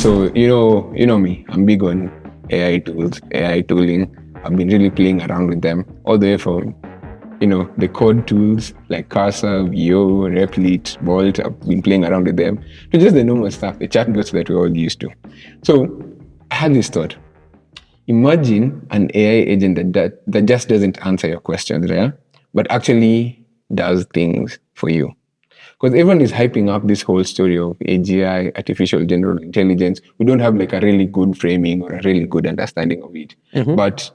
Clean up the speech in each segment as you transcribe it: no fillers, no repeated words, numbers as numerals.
So you know me. I'm big on AI tools, AI tooling. I've been really playing around with them all the way from the code tools like Cursor, VO, Replit, Bolt. I've been playing around with them to just the normal stuff, the chatbots that we're all used to. So I had this thought. Imagine an AI agent that just doesn't answer your questions, yeah, but actually does things for you. Because everyone is hyping up this whole story of AGI, artificial general intelligence. We don't have like a really good framing or a really good understanding of it. But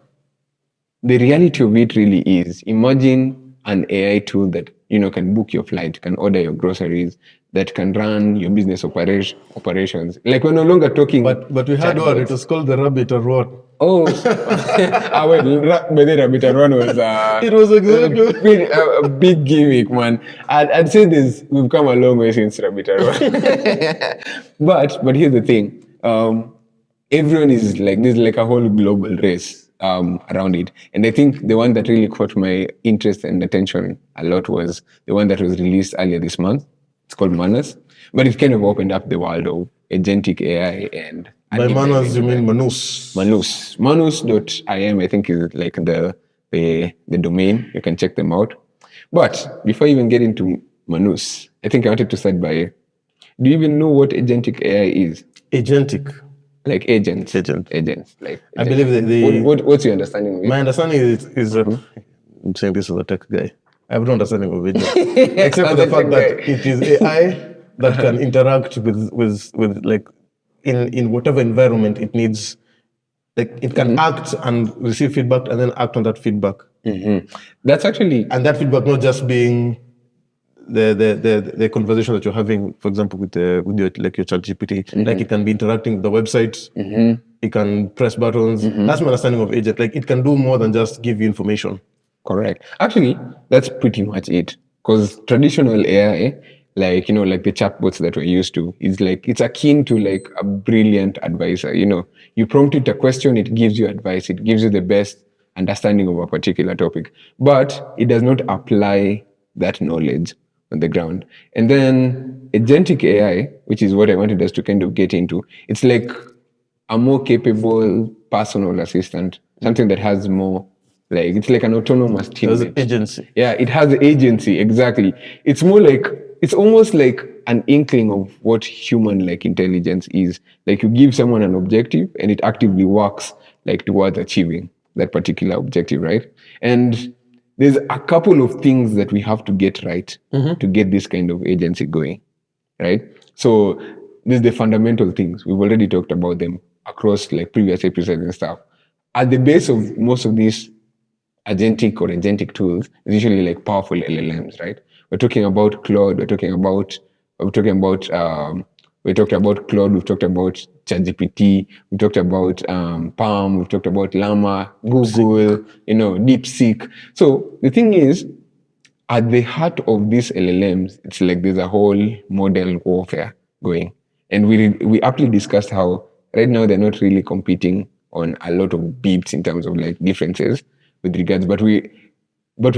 the reality of it really is, imagine an AI tool that can book your flight, can order your groceries, that can run your business operations. Like, we're no longer talking. But we had one. It was called the rabbit or what? Oh, but the rabbit and one was It was exactly a big gimmick, man. I'd say we've come a long way since rabbit and one. But here's the thing. Everyone is like, there's like a whole global race around it. And I think the one that really caught my interest and attention a lot was the one that was released earlier this month. It's called Manus. But it kind of opened up the world of agentic AI and... By Manus, you mean Manus? Manus.im, I think, is like the domain. You can check them out. But before you even get into Manus, I think I wanted to start by, do you even know what agentic AI is? Agentic? Like agents. Agents. Like I believe what's your understanding of it? My understanding is I'm saying this as a tech guy. I have no understanding of it. Except for the fact that it is AI that can interact with like, in whatever environment it needs, like it can act and receive feedback and then act on that feedback. That's actually... And that feedback not just being the conversation that you're having, for example, with your ChatGPT, like it can be interacting with the website, it can press buttons. That's my understanding of agent. Like it can do more than just give you information. Correct. Actually, that's pretty much it. Because traditional AI, like the chatbots that we're used to, is like, it's akin to like a brilliant advisor. You prompt it a question, it gives you advice, it gives you the best understanding of a particular topic, but it does not apply that knowledge on the ground. And then agentic AI, which is what I wanted us to kind of get into, it's like a more capable personal assistant, something that has more, like, it's like an autonomous team. It has agency. Yeah, it has agency, exactly. It's more like, it's almost like an inkling of what human like intelligence is. Like, you give someone an objective and it actively works like towards achieving that particular objective, right? And there's a couple of things that we have to get right to get this kind of agency going, right? So there's the fundamental things. We've already talked about them across like previous episodes and stuff. At the base of most of these agentic tools is usually like powerful LLMs, right? We're talking about Claude, we talked about Claude, we've talked about ChatGPT, we talked about Palm, we've talked about Llama, Google, DeepSeek. So the thing is, at the heart of these LLMs, it's like there's a whole model warfare going. And we aptly discussed how right now they're not really competing on a lot of beats in terms of like differences with regards, but we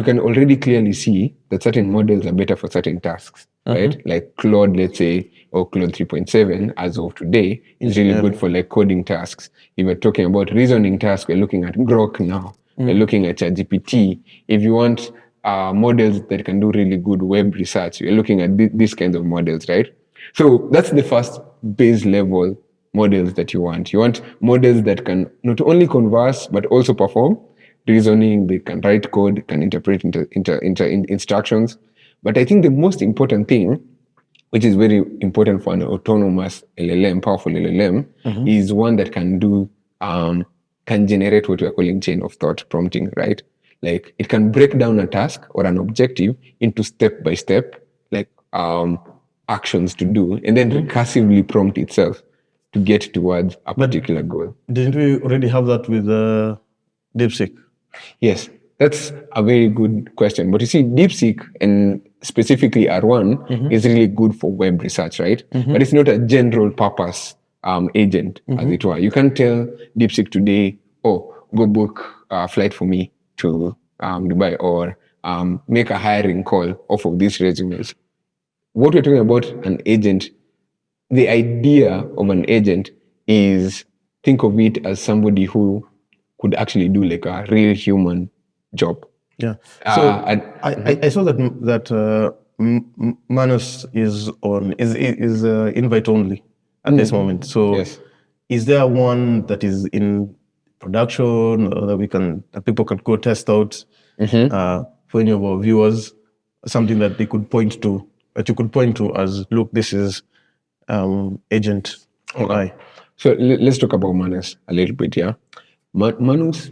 can already clearly see that certain models are better for certain tasks, right? Like Claude, let's say, or Claude 3.7 as of today is really good for like coding tasks. If we're talking about reasoning tasks, we're looking at Grok now. We're looking at ChatGPT. If you want models that can do really good web research, you're looking at these kinds of models, right? So that's the first base level models that you want. You want models that can not only converse, but also perform reasoning. They can write code, can interpret instructions. But I think the most important thing, which is very important for an autonomous LLM, powerful LLM, is one that can do, can generate what we're calling chain of thought prompting, right? Like it can break down a task or an objective into step-by-step, like actions to do, and then recursively prompt itself to get towards a particular goal. Didn't we already have that with DeepSeek? Yes, that's a very good question. But you see, DeepSeek and specifically R1 is really good for web research, right? But it's not a general purpose agent, as it were. You can't tell DeepSeek today, oh, go book a flight for me to Dubai, or make a hiring call off of these resumes. What we're talking about an agent, the idea of an agent is think of it as somebody who could actually do like a real human job. Yeah. So I saw that Manus is invite only at this moment. So Yes. is there one that is in production or that people can go test out for any of our viewers? Something that they could point to, that you could point to as, look, this is agent AI. So let's talk about Manus a little bit, yeah. Manus.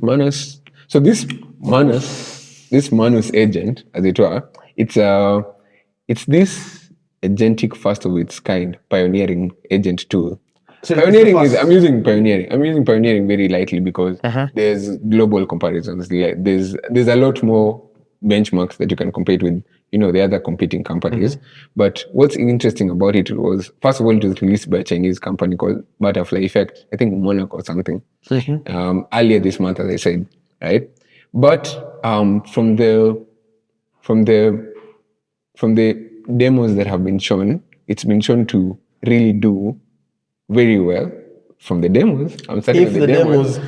So this Manus agent, as it were, it's this agentic first of its kind pioneering agent tool. So Pioneering is I'm using pioneering very lightly because there's global comparisons. There's a lot more benchmarks that you can compare it with, the other competing companies. But what's interesting about it was, first of all, it was released by a Chinese company called Butterfly Effect, I think Monaco or something, earlier this month, as I said, right? But from the demos that have been shown, it's been shown to really do very well. From the demos, I'm starting from the demos.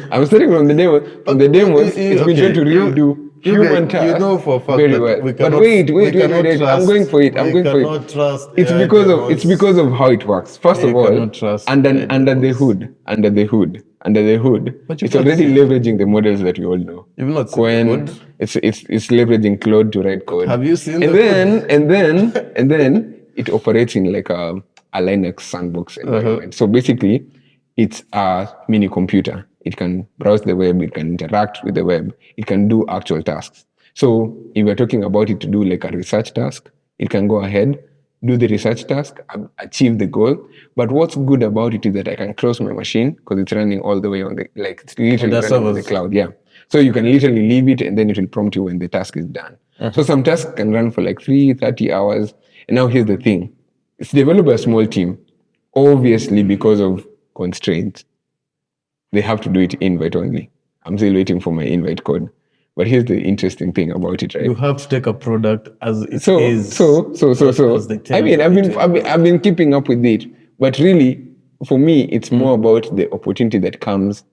From the demos, it's been shown to really do human tasks for a fact very that well. we But cannot- wait. we cannot I'm going for it. cannot trust It's AI because demos. of how it works. First We of all, cannot trust under AI the demos. hood, But you it's can't already see- leveraging the models that we all know. You've not seen the When code. it's leveraging Claude to write code. Have you seen and the then and then it operates in like a Linux sandbox environment. So basically, it's a mini computer. It can browse the web. It can interact with the web. It can do actual tasks. So if we're talking about it to do like a research task, it can go ahead, do the research task, achieve the goal. But what's good about it is that I can close my machine because it's running all the way on it's literally the running on the servers. cloud. Yeah. So you can literally leave it and then it will prompt you when the task is done. So some tasks can run for like 30 hours. And now here's the thing. It's developed by a small team, obviously because of constraints. They have to do it invite only. I'm still waiting for my invite code. But here's the interesting thing about it, right? You have to take a product as it So is. as they tell I mean, you. I've been keeping up with it, but really, for me, it's more about the opportunity that comes,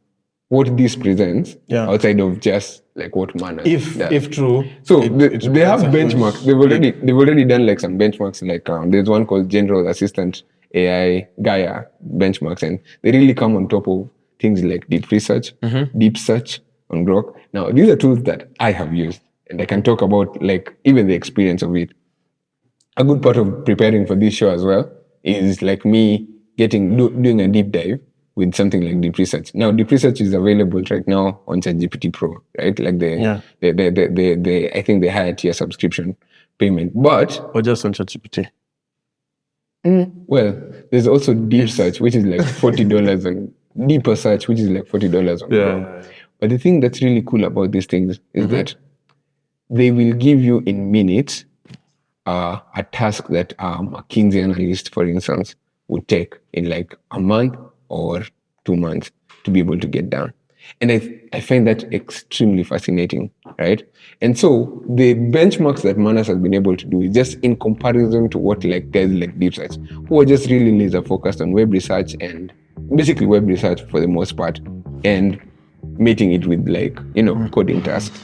what this presents, outside of just like what Manus does. If true. So they have benchmarks. They've already done like some benchmarks. Like there's one called General Assistant AI Gaia benchmarks, and they really come on top of things like deep research, deep search on Grok. Now these are tools that I have used, and I can talk about like even the experience of it. A good part of preparing for this show as well is like me doing a deep dive with something like deep research. Now deep research is available right now on ChatGPT Pro, right? Like I think they higher tier subscription payment, but Or just on ChatGPT. well, there's also deep search, which is like $40, and deeper search, which is like $40 on Grok. But the thing that's really cool about these things is that they will give you in minutes a task that a McKinsey analyst, for instance, would take in like a month or 2 months to be able to get done. And I find that extremely fascinating, right? And so the benchmarks that Manus has been able to do is just in comparison to what like guys like Deep Search, who are just really laser focused on web research and basically web research for the most part, and mating it with like, coding tasks.